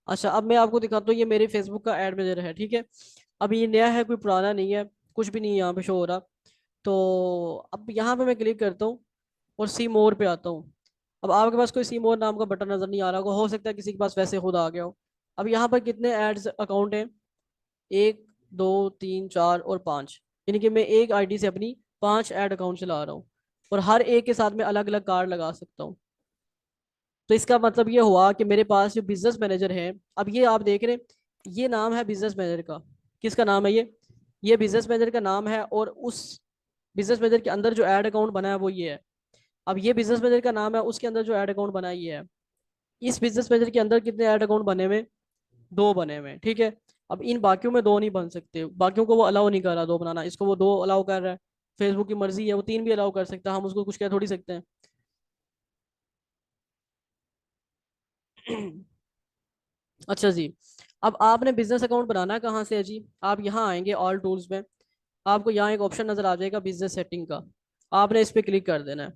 अच्छा, अब मैं आपको दिखाता हूँ, ये मेरे फेसबुक का एड मैनेजर है, ठीक है। अब ये नया है, कोई पुराना नहीं है, कुछ भी नहीं यहाँ पे शो हो रहा। तो अब यहाँ पे मैं क्लिक करता हूँ और सी मोर पे आता हूँ। अब आपके पास कोई सी मोर नाम का बटन नजर नहीं आ रहा होगा, हो सकता है किसी के पास वैसे खुद आ गया हो। अब यहाँ पर कितने एड्स अकाउंट हैं? एक, दो, तीन, चार और पाँच। यानी कि मैं एक आईडी से अपनी पांच ऐड अकाउंट चला रहा हूँ, और हर एक के साथ में अलग अलग कार्ड लगा सकता हूँ। तो इसका मतलब ये हुआ कि मेरे पास जो बिजनेस मैनेजर है, अब ये आप देख रहे हैं, ये नाम है बिजनेस मैनेजर का। किसका नाम है ये बिजनेस मैनेजर का नाम है, और उस बिजनेस मैनेजर के अंदर जो ऐड अकाउंट बना है वो ये है। अब ये बिजनेस मैनेजर का नाम है, उसके अंदर जो ऐड अकाउंट बना है ये है। इस बिजनेस मैनेजर के अंदर कितने ऐड अकाउंट बने हुए? दो बने हुए हैं, ठीक है। अब इन बाकियों में दो नहीं बन सकते, बाकियों को वो अलाउ नहीं कर रहा दो बनाना, इसको वो दो अलाउ कर रहा है। फेसबुक की मर्जी है, वो तीन भी अलाउ कर सकता है, हम उसको कुछ कह थोड़ी सकते हैं। अच्छा जी। अब आपने बिजनेस अकाउंट बनाना है कहाँ से है जी? आप यहाँ आएंगे ऑल टूल्स में, आपको यहाँ एक ऑप्शन नजर आ जाएगा बिजनेस सेटिंग का। आपने इस पे क्लिक कर देना है।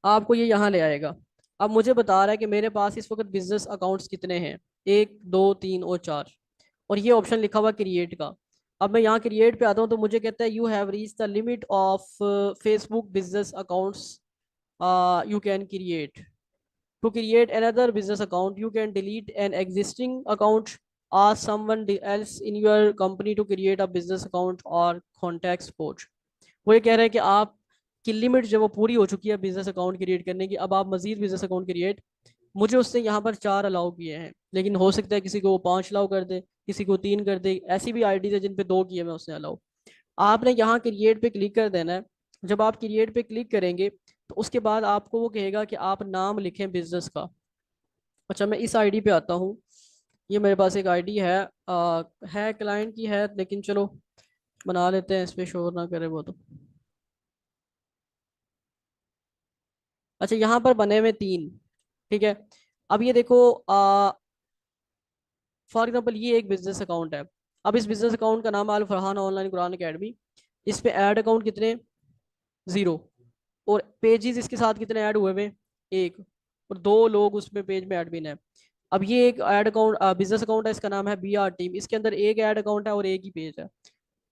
आपको ये यहाँ ले आएगा। अब मुझे बता रहा है कि मेरे पास इस वक्त बिजनेस अकाउंट्स कितने हैं? एक, दो, तीन और चार। और ये ऑप्शन लिखा हुआ क्रिएट का। अब मैं यहाँ क्रिएट पे आता हूँ तो मुझे कहता है you have reach the limit of Facebook business accounts you can create. To create another business account, you can delete an existing account, ask someone else in your company to create a business account or contact support। वो ये कह रहा है कि आप की limit जब वो पूरी हो चुकी है बिजनेस अकाउंट क्रिएट करने की, अब आप मजीद बिजनेस अकाउंट क्रिएट, मुझे उससे यहाँ पर चार अलाउ किए हैं, लेकिन हो सकता है किसी को वो पांच अलाउ कर दे, किसी को तीन कर दे। ऐसी भी आईडीज है जिन पे दो किए मैं उसने अलाउ। आपने यहाँ क्रिएट पे क्लिक कर देना है। जब आप क्रिएट पे क्लिक करेंगे तो उसके बाद आपको वो कहेगा कि आप नाम लिखें बिजनेस का। अच्छा, मैं इस आईडी पे आता हूँ। ये मेरे पास एक आईडी है क्लाइंट की है, लेकिन चलो बना लेते हैं, इस पे शोर ना करे वो तो। अच्छा, यहाँ पर बने हुए तीन, ठीक है। अब ये देखो, फॉर एग्जांपल ये एक बिजनेस अकाउंट है। अब इस बिजनेस अकाउंट का नाम है अल फरहान ऑनलाइन कुरान अकेडमी। इस पे ऐड अकाउंट कितने? जीरो। और पेजेस इसके साथ कितने ऐड हुए हुए? एक। और दो लोग उसमें पेज में एडमिन है। अब ये एक ऐड अकाउंट बिजनेस अकाउंट है, इसका नाम है बी आर टीम। इसके अंदर एक ऐड अकाउंट है और एक ही पेज है।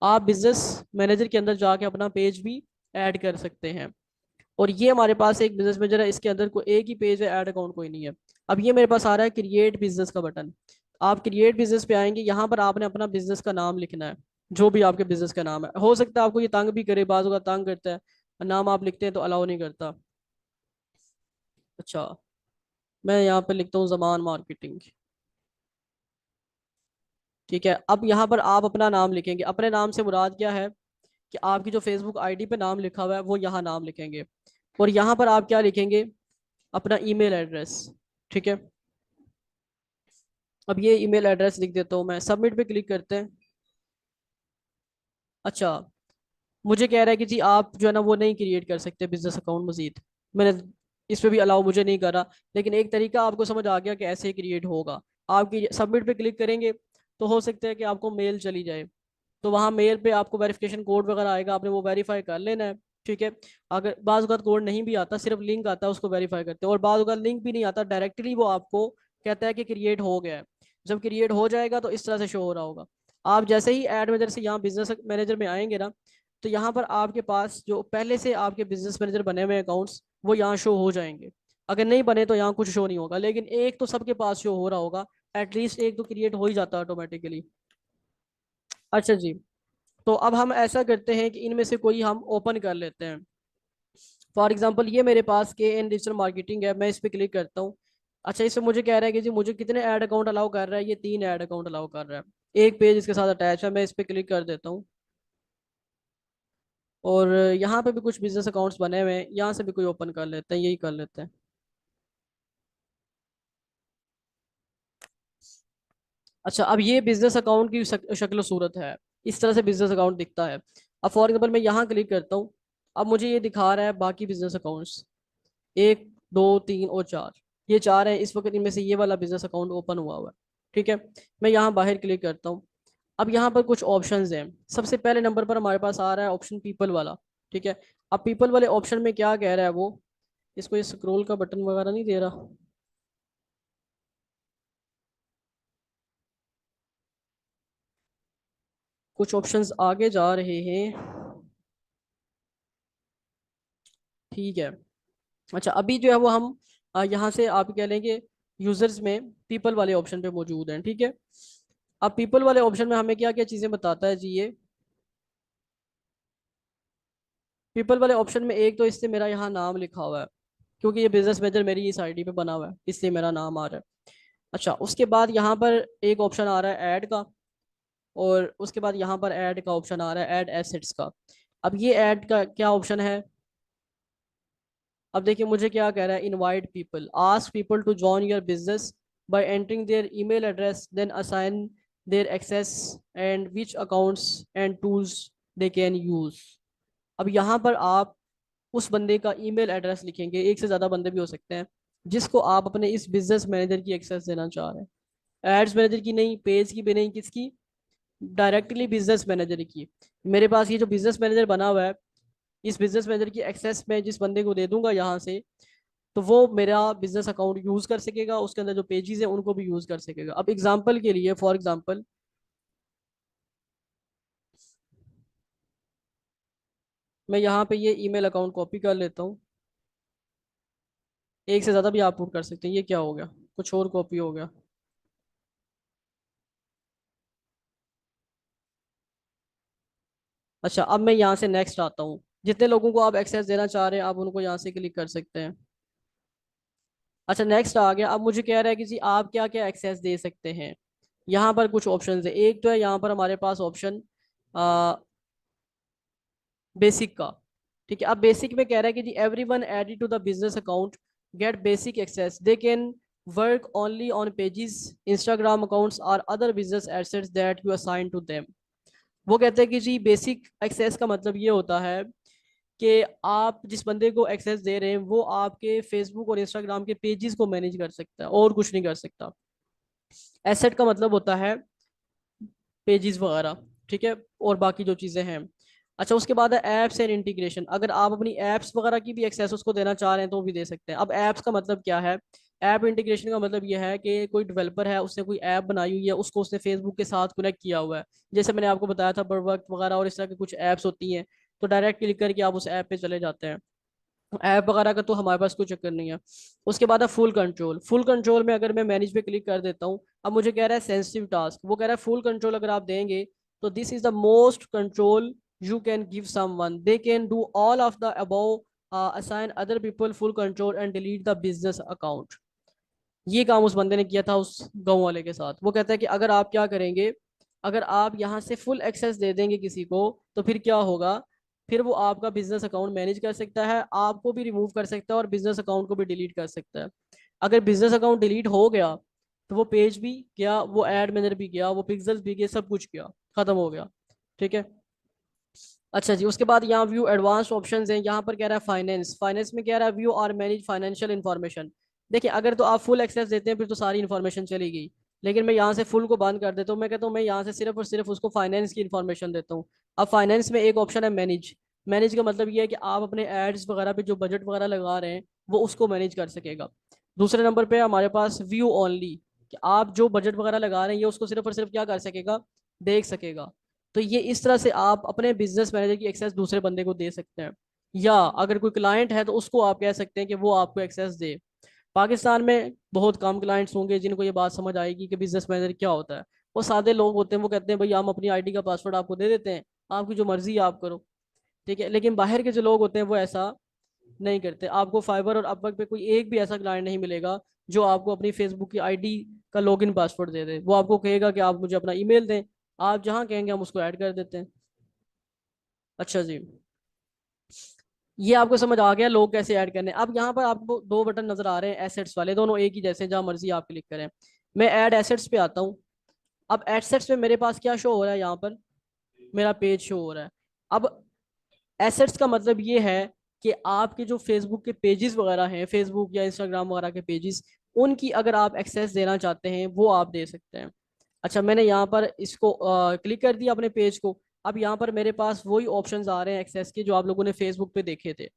आप बिजनेस मैनेजर के अंदर जाके अपना पेज भी ऐड कर सकते हैं। और ये हमारे पास एक बिजनेस मैनेजर है, इसके अंदर कोई एक ही पेज है, ऐड अकाउंट कोई नहीं है। अब ये मेरे पास आ रहा है क्रिएट बिजनेस का बटन। आप क्रिएट बिजनेस पे आएंगे, यहाँ पर आपने अपना बिजनेस का नाम लिखना है। जो भी आपके बिजनेस का नाम है, हो सकता है आपको ये तंग भी करे, बाजू का तंग करता है नाम आप लिखते हैं तो अलाउ नहीं करता। अच्छा, मैं यहाँ पे लिखता हूँ जमान मार्केटिंग। ठीक है, अब यहाँ पर आप अपना नाम लिखेंगे। अपने नाम से मुराद क्या है? कि आपकी जो फेसबुक आईडी पे नाम लिखा हुआ है वो यहाँ नाम लिखेंगे। और यहाँ पर आप क्या लिखेंगे? अपना ईमेल एड्रेस। ठीक है, अब ये ईमेल एड्रेस लिख देता हूँ मैं, सबमिट पे क्लिक करते हैं। अच्छा, मुझे कह रहा है कि जी आप जो है ना वो नहीं क्रिएट कर सकते बिजनेस अकाउंट मजीद। मैंने इस पे भी अलाउ मुझे नहीं करा, लेकिन एक तरीका आपको समझ आ गया कि ऐसे ही क्रिएट होगा। आपकी सबमिट पे क्लिक करेंगे तो हो सकता है कि आपको मेल चली जाए। तो वहाँ मेल पे आपको वेरिफिकेशन कोड वगैरह आएगा, आपने वो वेरीफाई कर लेना है। ठीक है, अगर बाज़ अवत कोड नहीं भी आता, सिर्फ लिंक आता है, उसको वेरीफाई करते हैं। और बाज़ अवत लिंक भी नहीं आता, डायरेक्टली वो आपको कहता है कि क्रिएट हो गया है। जब क्रिएट हो जाएगा तो इस तरह से शो हो रहा होगा। आप जैसे ही एड मैनेजर से यहाँ बिजनेस मैनेजर में आएंगे ना, तो यहाँ पर आपके पास जो पहले से आपके बिजनेस मैनेजर बने हुए अकाउंट्स वो यहाँ शो हो जाएंगे। अगर नहीं बने तो यहाँ कुछ शो नहीं होगा, लेकिन एक तो सबके पास शो हो रहा होगा। एटलीस्ट एक तो क्रिएट हो ही जाता है ऑटोमेटिकली। अच्छा जी। तो अब हम ऐसा करते हैं कि इनमें से कोई हम ओपन कर लेते हैं। फॉर एग्जांपल ये मेरे पास के एन डिजिटल मार्केटिंग है, मैं इस पर क्लिक करता हूँ। अच्छा, इसमें मुझे कह रहा है कि जी मुझे कितने ऐड अकाउंट अलाउ कर रहा है? ये तीन ऐड अकाउंट अलाउ कर रहा है, एक पेज इसके साथ अटैच है। मैं इस पर क्लिक कर देता हूँ, और यहाँ पे भी कुछ बिजनेस अकाउंट्स बने हुए हैं, यहाँ से भी कोई ओपन कर लेते हैं, यही कर लेते हैं। अच्छा, अब ये बिजनेस अकाउंट की शक्ल सूरत है। इस तरह से बिजनेस अकाउंट दिखता है। अब फॉर एग्जाम्पल मैं यहाँ क्लिक करता हूँ। अब मुझे ये दिखा रहा है बाकी बिजनेस अकाउंट्स, एक, दो, तीन और चार। ये चार है इस वक्त, इनमें से ये वाला बिजनेस अकाउंट ओपन हुआ हुआ है। ठीक है, मैं यहाँ बाहर क्लिक करता हूँ। अब यहाँ पर कुछ ऑप्शंस हैं। सबसे पहले नंबर पर हमारे पास आ रहा है ऑप्शन पीपल वाला। ठीक है, अब पीपल वाले ऑप्शन में क्या कह रहा है वो, इसको ये स्क्रॉल का बटन वगैरह नहीं दे रहा। कुछ ऑप्शंस आगे जा रहे हैं। ठीक है। अच्छा, अभी जो है वो हम यहाँ से आप कह लेंगे यूजर्स में पीपल वाले ऑप्शन पे मौजूद हैं। ठीक है। अब पीपल वाले ऑप्शन में हमें क्या क्या चीज़ें बताता है जी ये। पीपल वाले ऑप्शन में एक तो इससे मेरा यहाँ नाम लिखा हुआ है, क्योंकि ये बिजनेस मैनेजर मेरी इस आईडी पे बना हुआ है, इसलिए मेरा नाम आ रहा है। अच्छा, उसके बाद यहाँ पर एक ऑप्शन आ रहा है ऐड का, और उसके बाद यहाँ पर ऐड का ऑप्शन आ रहा है ऐड एसेट्स का। अब ये ऐड का क्या ऑप्शन है। अब देखिए मुझे क्या कह रहा है, invite people, ask people to join your business by entering their email address, then assign their access and which accounts and tools they can use. अब यहाँ पर आप उस बंदे का ईमेल एड्रेस लिखेंगे, एक से ज़्यादा बंदे भी हो सकते हैं, जिसको आप अपने इस बिजनेस मैनेजर की एक्सेस देना चाह रहे हैं। एड्स मैनेजर की नहीं, पेज की भी नहीं, किसकी, डायरेक्टली बिजनेस मैनेजर की। मेरे पास ये जो बिजनेस मैनेजर बना हुआ है, इस बिजनेस मैनेजर की एक्सेस मैं जिस बंदे को दे दूंगा यहाँ से, तो वो मेरा बिजनेस अकाउंट यूज कर सकेगा, उसके अंदर जो पेजेस है उनको भी यूज कर सकेगा। अब एग्जांपल के लिए, फॉर एग्जांपल, मैं यहाँ पे ये ईमेल अकाउंट कॉपी कर लेता हूँ। एक से ज़्यादा भी आप पुट कर सकते हैं। ये क्या हो गया, कुछ और कॉपी हो गया। अच्छा, अब मैं यहाँ से नेक्स्ट आता हूँ। जितने लोगों को आप एक्सेस देना चाह रहे हैं आप उनको यहाँ से क्लिक कर सकते हैं। अच्छा, नेक्स्ट आ गया। अब मुझे कह रहा है कि जी आप क्या क्या एक्सेस दे सकते हैं। यहाँ पर कुछ ऑप्शन है। एक तो है यहाँ पर हमारे पास ऑप्शन बेसिक का। ठीक है। अब बेसिक में कह रहा है कि जी everyone added to the business account get basic access, they can work only on pages, Instagram accounts और other business assets that you assign to them. वो कहते हैं कि जी बेसिक एक्सेस का मतलब ये होता है कि आप जिस बंदे को एक्सेस दे रहे हैं वो आपके फेसबुक और इंस्टाग्राम के पेजेस को मैनेज कर सकता है और कुछ नहीं कर सकता। एसेट का मतलब होता है पेजेस वगैरह। ठीक है। और बाकी जो चीज़ें हैं। अच्छा, उसके बाद है ऐप्स एंड इंटीग्रेशन। अगर आप अपनी ऐप्स वगैरह की भी एक्सेस उसको देना चाह रहे हैं तो भी दे सकते हैं। अब ऐप्स का मतलब क्या है। ऐप इंटीग्रेशन का मतलब यह है कि कोई डेवलपर है, उसने कोई ऐप बनाई हुई है, उसको उसने फेसबुक के साथ कनेक्ट किया हुआ है। जैसे मैंने आपको बताया था बर्वक वगैरह और इस तरह की कुछ ऐप्स होती हैं, तो डायरेक्ट क्लिक करके आप उस ऐप पे चले जाते हैं। ऐप वगैरह का तो हमारे पास कोई चक्कर नहीं है। उसके बाद है फुल कंट्रोल। फुल कंट्रोल में अगर मैं मैनेज पे क्लिक कर देता हूँ, अब मुझे कह रहा है सेंसिटिव टास्क, वो कह रहा है फुल कंट्रोल अगर आप देंगे तो this is the most control you can give someone, they can do all of the above, assign other people full control and delete the business account. ये काम उस बंदे ने किया था उस गांव वाले के साथ। वो कहता है कि अगर आप क्या करेंगे, अगर आप यहाँ से फुल एक्सेस दे देंगे किसी को, तो फिर क्या होगा, फिर वो आपका बिजनेस अकाउंट मैनेज कर सकता है, आपको भी रिमूव कर सकता है और बिजनेस अकाउंट को भी डिलीट कर सकता है। अगर बिजनेस अकाउंट डिलीट हो गया तो वो पेज भी गया, वो एड मैनेजर भी गया, वो पिक्सल्स भी गए, सब कुछ गया, खत्म हो गया। ठीक है। अच्छा जी, उसके बाद यहाँ व्यू एडवांस ऑप्शंस हैं। यहाँ पर कह रहा है फाइनेंस। फाइनेंस में कह रहा है व्यू और मैनेज फाइनेंशियल इन्फॉर्मेशन। देखिए, अगर तो आप फुल एक्सेस देते हैं फिर तो सारी इन्फॉर्मेशन चली गई, लेकिन मैं यहाँ से फुल को बंद कर देता हूँ। मैं कहता हूँ मैं यहाँ से सिर्फ और सिर्फ उसको फाइनेंस की इन्फॉर्मेशन देता हूँ। अब फाइनेंस में एक ऑप्शन है मैनेज। मैनेज का मतलब ये है कि आप अपने एड्स वगैरह पे जो बजट वगैरह लगा रहे हैं वो उसको मैनेज कर सकेगा। दूसरे नंबर पे हमारे पास व्यू ओनली, कि आप जो बजट वगैरह लगा रहे हैं ये उसको सिर्फ और सिर्फ क्या कर सकेगा, देख सकेगा। तो ये इस तरह से आप अपने बिजनेस मैनेजर की एक्सेस दूसरे बंदे को दे सकते हैं। या अगर कोई क्लाइंट है तो उसको आप कह सकते हैं कि वो आपको एक्सेस दे। पाकिस्तान में बहुत कम क्लाइंट्स होंगे जिनको ये बात समझ आएगी कि बिजनेस मैनेजर क्या होता है। वो सादे लोग होते हैं, वो कहते हैं भाई हम अपनी आईडी का पासवर्ड आपको दे देते हैं, आपकी जो मर्जी आप करो। ठीक है। लेकिन बाहर के जो लोग होते हैं वो ऐसा नहीं करते। आपको फाइबर और अपवर्क पे कोई एक भी ऐसा क्लाइंट नहीं मिलेगा जो आपको अपनी फेसबुक की आईडी का लॉगिन पासवर्ड दे दे। वो आपको कहेगा कि आप मुझे अपना ईमेल दें, आप जहाँ कहेंगे हम उसको ऐड कर देते हैं। अच्छा जी, ये आपको समझ आ गया लोग कैसे ऐड करने हैं। अब यहाँ पर आपको दो बटन नजर आ रहे हैं एसेट्स वाले, दोनों एक ही जैसे हैं, जहाँ मर्जी आप क्लिक करें। मैं ऐड एसेट्स पे आता हूँ। अब एसेट्स में मेरे पास क्या शो हो रहा है, यहाँ पर मेरा पेज शो हो रहा है। अब एसेट्स का मतलब ये है कि आपके जो फेसबुक के पेजेस वगैरह हैं, फेसबुक या इंस्टाग्राम वगैरह के पेजेस, उनकी अगर आप एक्सेस देना चाहते हैं वो आप दे सकते हैं। अच्छा, मैंने यहाँ पर इसको क्लिक कर दिया अपने पेज को। अब यहाँ पर मेरे पास वही ऑप्शंस आ रहे हैं एक्सेस के जो आप लोगों ने फेसबुक पे देखे थे।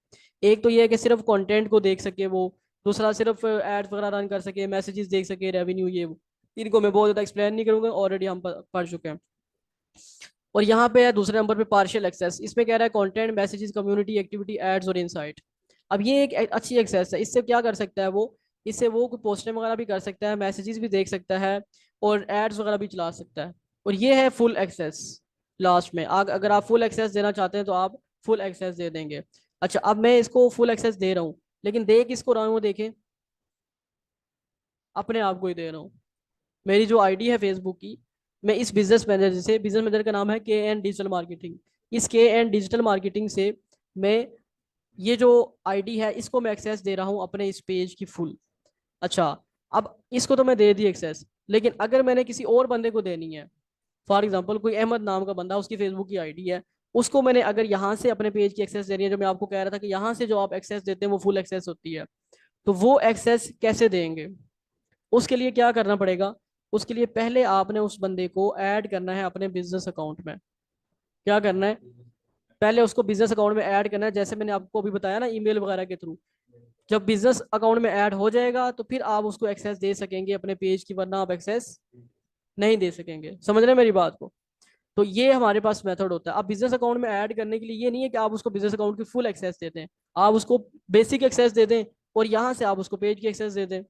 एक तो ये है कि सिर्फ कंटेंट को देख सके वो, दूसरा सिर्फ एड्स वगैरह रन कर सके, मैसेजेस देख सके, रेवेन्यू, ये वो। इनको मैं बहुत ज़्यादा एक्सप्लेन नहीं करूँगा, ऑलरेडी हम पढ़ चुके हैं। और यहाँ पे है दूसरे नंबर पे पार्शियल एक्सेस। इसमें कह रहा है content, messages, community activity, ads और इनसाइट। अब ये एक अच्छी एक्सेस है। इससे क्या कर सकता है वो, इससे वो पोस्टें वगैरह भी कर सकता है, मैसेजेस भी देख सकता है और एड्स वगैरह भी चला सकता है। और ये है फुल एक्सेस। लास्ट में अगर आप फुल एक्सेस देना चाहते हैं तो आप फुल एक्सेस दे देंगे। अच्छा, अब मैं इसको फुल एक्सेस दे रहा हूँ, लेकिन दे किसको रहा हूँ वो देखें, अपने आप को ही दे रहा हूँ। मेरी जो आईडी है फेसबुक की, मैं इस बिजनेस मैनेजर से, बिजनेस मैनेजर का नाम है के एन डिजिटल मार्केटिंग, इस के एन डिजिटल मार्केटिंग से मैं ये जो आईडी है इसको मैं एक्सेस दे रहा हूँ अपने इस पेज की फुल। अच्छा, अब इसको तो मैं दे दी एक्सेस, लेकिन अगर मैंने किसी और बंदे को देनी है, फॉर एग्जाम्पल कोई अहमद नाम का बंदा, उसकी फेसबुक की आईडी है, उसको मैंने अगर यहाँ से अपने पेज की एक्सेस देनी है, जो मैं आपको कह रहा था कि यहाँ से जो आप एक्सेस देते हैं वो फुल एक्सेस होती है, तो वो एक्सेस कैसे देंगे? उसके लिए क्या करना पड़ेगा? उसके लिए पहले आपने उस बंदे को ऐड करना है अपने बिजनेस अकाउंट में। क्या करना है? पहले उसको बिजनेस अकाउंट में ऐड करना है, जैसे मैंने आपको अभी बताया ना, ईमेल वगैरह के थ्रू। जब बिजनेस अकाउंट में ऐड हो जाएगा तो फिर आप उसको एक्सेस दे सकेंगे अपने पेज की, वरना आप एक्सेस नहीं दे सकेंगे। समझ रहे हैं मेरी बात को? तो ये हमारे पास मेथड होता है। अब बिजनेस अकाउंट में ऐड करने के लिए ये नहीं है कि आप उसको बिजनेस अकाउंट की फुल एक्सेस देते हैं, आप उसको बेसिक एक्सेस दे दें और यहाँ से आप उसको पेज की एक्सेस दे दें।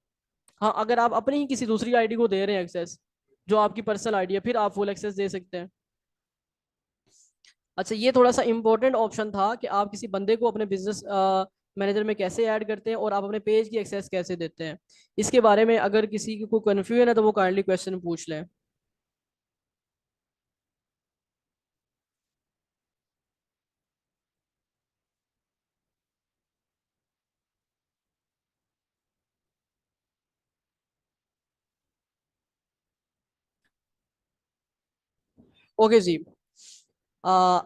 हाँ, अगर आप अपनी ही किसी दूसरी आईडी को दे रहे हैं एक्सेस, जो आपकी पर्सनल आईडी है, फिर आप फुल एक्सेस दे सकते हैं। अच्छा, ये थोड़ा सा इंपॉर्टेंट ऑप्शन था कि आप किसी बंदे को अपने बिजनेस मैनेजर में कैसे ऐड करते हैं और आप अपने पेज की एक्सेस कैसे देते हैं। इसके बारे में अगर किसी को कन्फ्यूजन है तो वो काइंडली क्वेश्चन पूछ लें। ओके जी। आ,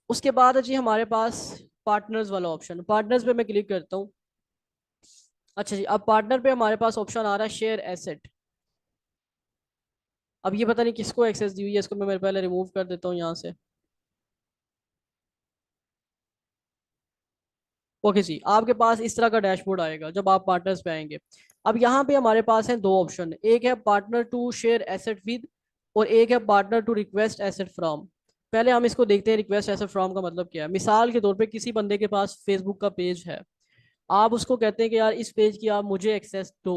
उसके बाद है जी हमारे पास पार्टनर्स वाला ऑप्शन। पार्टनर्स पे मैं क्लिक करता हूँ। अच्छा जी, अब पार्टनर पे हमारे पास ऑप्शन आ रहा है शेयर एसेट। अब ये पता नहीं किसको एक्सेस दी हुई है, इसको मैं मेरे पहले रिमूव कर देता हूँ यहाँ से। ओके जी, आपके पास इस तरह का डैशबोर्ड आएगा जब आप पार्टनर्स पे आएंगे। अब यहाँ पे हमारे पास हैं दो ऑप्शन, एक है partner to share asset with और एक है partner to request asset from. पहले हम इसको देखते हैं, रिक्वेस्ट एसेट फ्रॉम का मतलब क्या है। मिसाल के तौर पे किसी बंदे के पास फेसबुक का पेज है, आप उसको कहते हैं कि यार इस पेज की आप मुझे एक्सेस दो।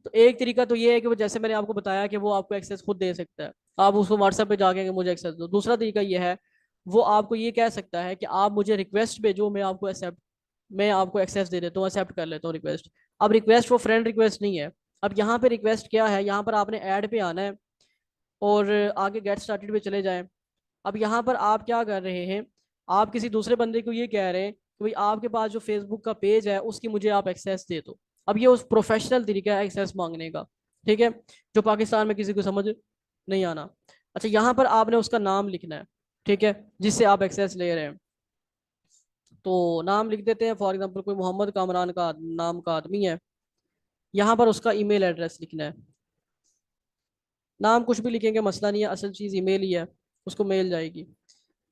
तो एक तरीका तो ये है कि वो, जैसे मैंने आपको बताया, कि वो आपको एक्सेस खुद दे सकता है, आप उसको व्हाट्सएप पे जाके कि मुझे एक्सेस दो। दूसरा तरीका ये है, वो आपको ये कह सकता है कि आप मुझे रिक्वेस्ट भेजो, मैं आपको एक्सेस दे देता हूँ, एक्सेप्ट कर लेता हूँ रिक्वेस्ट। अब रिक्वेस्ट वो फ्रेंड रिक्वेस्ट नहीं है। अब यहाँ पे रिक्वेस्ट क्या है, यहाँ पर आपने ऐड पे आना है और आगे गेट स्टार्टेड पे चले जाएं। अब यहाँ पर आप क्या कर रहे हैं, आप किसी दूसरे बंदे को ये कह रहे हैं कि भाई आपके पास जो फेसबुक का पेज है उसकी मुझे आप एक्सेस दे दो। अब ये उस प्रोफेशनल तरीका है एक्सेस मांगने का, ठीक है, जो पाकिस्तान में किसी को समझ नहीं आना। अच्छा, यहाँ पर आपने उसका नाम लिखना है, ठीक है, जिससे आप एक्सेस ले रहे हैं। तो नाम लिख देते हैं, फॉर एग्जांपल कोई मोहम्मद कामरान का नाम का आदमी है, यहाँ पर उसका ईमेल एड्रेस लिखना है। नाम कुछ भी लिखेंगे मसला नहीं है, असल चीज़ ईमेल ही है, उसको मेल जाएगी।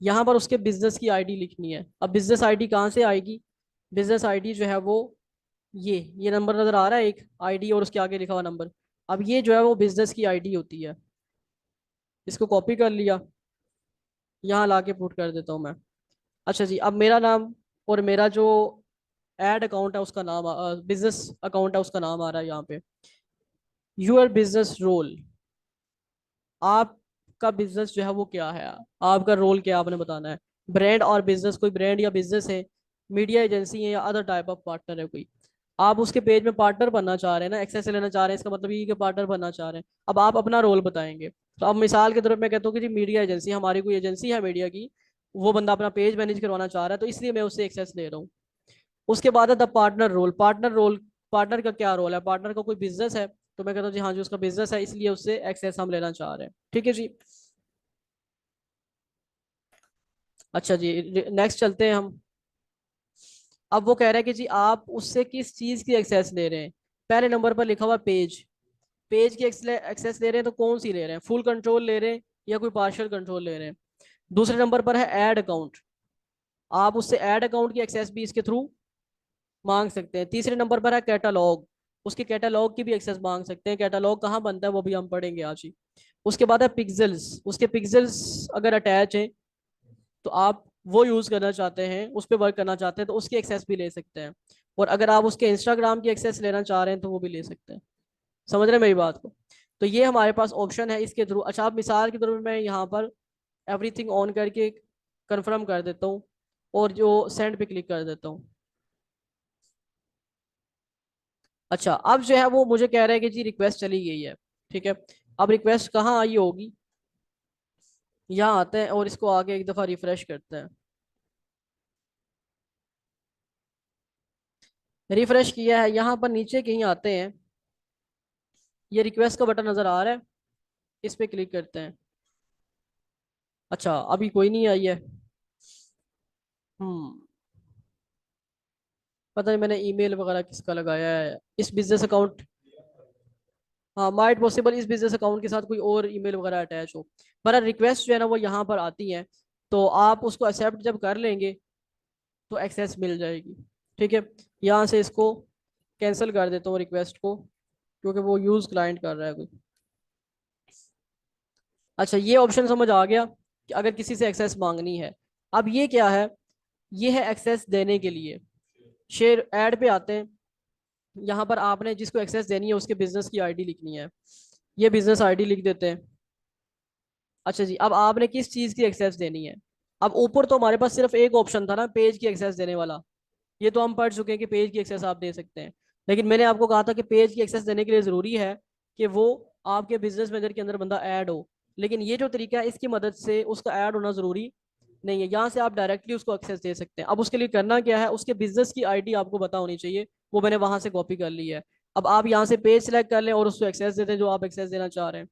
यहाँ पर उसके बिजनेस की आईडी लिखनी है। अब बिजनेस आईडी कहाँ से आएगी? बिजनेस आईडी जो है वो ये नंबर नजर आ रहा है, एक आईडी और उसके आगे लिखा हुआ नंबर। अब ये जो है वो बिजनेस की आईडी होती है। इसको कॉपी कर लिया, यहाँ ला के पुट कर देता हूँ मैं। अच्छा जी, अब मेरा नाम और मेरा जो एड अकाउंट है उसका नाम, बिजनेस अकाउंट है उसका नाम आ रहा है यहाँ पे। यूर बिजनेस रोल, आपका बिजनेस जो है वो क्या है, आपका रोल क्या आपने बताना है। ब्रांड और बिजनेस, कोई ब्रांड या बिजनेस है, मीडिया एजेंसी है या अदर टाइप ऑफ पार्टनर है कोई। आप उसके पेज में पार्टनर बनना चाह रहे हैं ना, एक्सेस लेना चाह रहे हैं, इसका मतलब ये कि पार्टनर बनना चाह रहे हैं। अब आप अपना रोल बताएंगे। तो अब मिसाल के तौर पर मैं कहता हूँ कि जी मीडिया एजेंसी, हमारी कोई एजेंसी है मीडिया की, वो बंदा अपना पेज मैनेज करवाना चाह रहा है, तो इसलिए मैं उससे एक्सेस ले रहा हूँ। उसके बाद है द पार्टनर रोल। पार्टनर का क्या रोल है? पार्टनर का कोई बिजनेस है, तो मैं कहता हूँ जी हाँ जी उसका बिजनेस है, इसलिए उससे एक्सेस हम लेना चाह रहे हैं, ठीक है जी। अच्छा जी, नेक्स्ट चलते हैं हम। अब वो कह रहा है कि जी आप उससे किस चीज की एक्सेस ले रहे हैं। पहले नंबर पर लिखा हुआ पेज, पेज की एक्सेस ले रहे हैं, तो कौन सी ले रहे हैं? फुल कंट्रोल ले रहे हैं या कोई पार्शियल कंट्रोल ले रहे हैं? दूसरे नंबर पर है ऐड अकाउंट, आप उससे ऐड अकाउंट की एक्सेस भी इसके थ्रू मांग सकते हैं। तीसरे नंबर पर है कैटलॉग, उसके कैटलॉग की भी एक्सेस मांग सकते हैं। कैटलॉग कहाँ बनता है वो भी हम पढ़ेंगे आज ही। उसके बाद है पिक्सल्स, उसके पिक्सल्स अगर अटैच हैं तो आप वो यूज करना चाहते हैं, उस पर वर्क करना चाहते हैं तो उसकी एक्सेस भी ले सकते हैं। और अगर आप उसके इंस्टाग्राम की एक्सेस लेना चाह रहे हैं तो वो भी ले सकते हैं। समझ रहे हैं मेरी बात को? तो ये हमारे पास ऑप्शन है इसके थ्रू। अच्छा, आप मिसाल के तौर पर मैं यहाँ पर एवरीथिंग ऑन करके कंफर्म कर देता हूँ और जो सेंड पे क्लिक कर देता हूँ। अच्छा, अब जो है वो मुझे कह रहा है कि जी रिक्वेस्ट चली गई है। ठीक है, अब रिक्वेस्ट कहाँ आई होगी, यहाँ आते हैं और इसको आगे एक दफ़ा रिफ्रेश करते हैं। रिफ्रेश किया है, यहाँ पर नीचे कहीं आते हैं, ये रिक्वेस्ट का बटन नज़र आ रहा है, इस पे क्लिक करते हैं। अच्छा, अभी कोई नहीं आई है। हम्म, पता नहीं मैंने ईमेल वगैरह किसका लगाया है इस बिजनेस अकाउंट। हाँ, माइट पॉसिबल इस बिजनेस अकाउंट के साथ कोई और ईमेल वगैरह अटैच हो। पर रिक्वेस्ट जो है ना वो यहाँ पर आती है, तो आप उसको एक्सेप्ट जब कर लेंगे तो एक्सेस मिल जाएगी। ठीक है, यहाँ से इसको कैंसिल कर देता हूँ रिक्वेस्ट को, क्योंकि वो यूज़ क्लाइंट कर रहा है कोई। अच्छा, ये ऑप्शन समझ आ गया कि अगर किसी से एक्सेस मांगनी है। अब ये क्या है, ये है एक्सेस देने के लिए। शेयर ऐड पे आते हैं, यहाँ पर आपने जिसको एक्सेस देनी है उसके बिजनेस की आईडी लिखनी है। ये बिजनेस आईडी लिख देते हैं। अच्छा जी, अब आपने किस चीज़ की एक्सेस देनी है। अब ऊपर तो हमारे पास सिर्फ एक ऑप्शन था ना, पेज की एक्सेस देने वाला। ये तो हम पढ़ चुके हैं कि पेज की एक्सेस आप दे सकते हैं। लेकिन मैंने आपको कहा था कि पेज की एक्सेस देने के लिए ज़रूरी है कि वो आपके बिजनेस मैनेजर के अंदर बंदा ऐड हो। लेकिन ये जो तरीका है इसकी मदद से उसका ऐड होना ज़रूरी नहीं है, यहाँ से आप डायरेक्टली उसको एक्सेस दे सकते हैं। अब उसके लिए करना क्या है, उसके बिजनेस की आईडी आपको पता होनी चाहिए, वो मैंने वहां से कॉपी कर ली है। अब आप यहाँ से पेज सेलेक्ट कर लें और उसको एक्सेस दे दें जो आप एक्सेस देना चाह रहे हैं।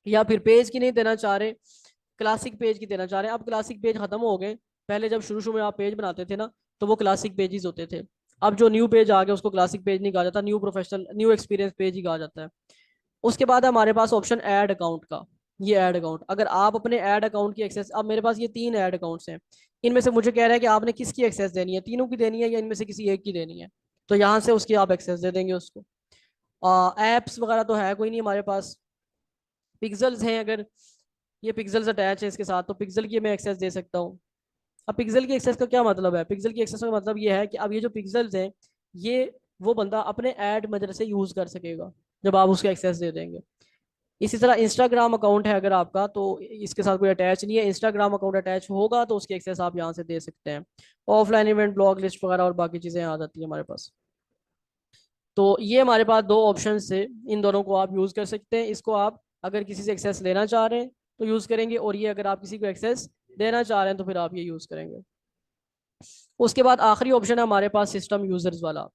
या फिर पेज की नहीं देना चाह रहे, क्लासिक पेज की देना चाह रहे हैं। अब क्लासिक पेज खत्म हो गए, पहले जब शुरू शुरू में आप पेज बनाते थे ना तो वो क्लासिक पेजेस होते थे। अब जो न्यू पेज आ गया उसको क्लासिक पेज नहीं कहा जाता, new professional new experience page ही कहा जाता है। उसके बाद है हमारे पास ऑप्शन ऐड अकाउंट का। ये ऐड अकाउंट, अगर आप अपने ऐड अकाउंट की एक्सेस, अब मेरे पास ये 3 ऐड अकाउंट्स हैं, इनमें से मुझे कह रहा है कि आपने किसकी एक्सेस देनी है, तीनों की देनी है या इनमें से किसी एक की देनी है। तो यहाँ से उसकी आप एक्सेस दे देंगे उसको। एप्स वगैरह तो है कोई नहीं हमारे पास। पिक्सल्स हैं, अगर ये पिक्सल्स अटैच है इसके साथ तो पिक्सल की मैं एक्सेस दे सकता हूँ। अब पिक्सल की एक्सेस का क्या मतलब है, पिक्सल की एक्सेस का मतलब ये है कि अब ये जो पिक्सल्स हैं ये वो बंदा अपने ऐड मदद से यूज कर सकेगा जब आप उसको एक्सेस दे देंगे। इसी तरह इंस्टाग्राम अकाउंट है अगर आपका, तो इसके साथ कोई अटैच नहीं है, इंस्टाग्राम अकाउंट अटैच होगा तो उसकी एक्सेस आप यहाँ से दे सकते हैं। ऑफलाइन इवेंट, ब्लॉग लिस्ट वगैरह और बाकी चीज़ें आ जाती है हमारे पास। तो ये हमारे पास दो ऑप्शन से, इन दोनों को आप यूज़ कर सकते हैं। इसको आप अगर किसी से एक्सेस लेना चाह रहे हैं तो यूज़ करेंगे, और ये अगर आप किसी को एक्सेस देना चाह रहे हैं तो फिर आप ये यूज़ करेंगे। उसके बाद आखिरी ऑप्शन है हमारे पास सिस्टम यूजर्स वाला।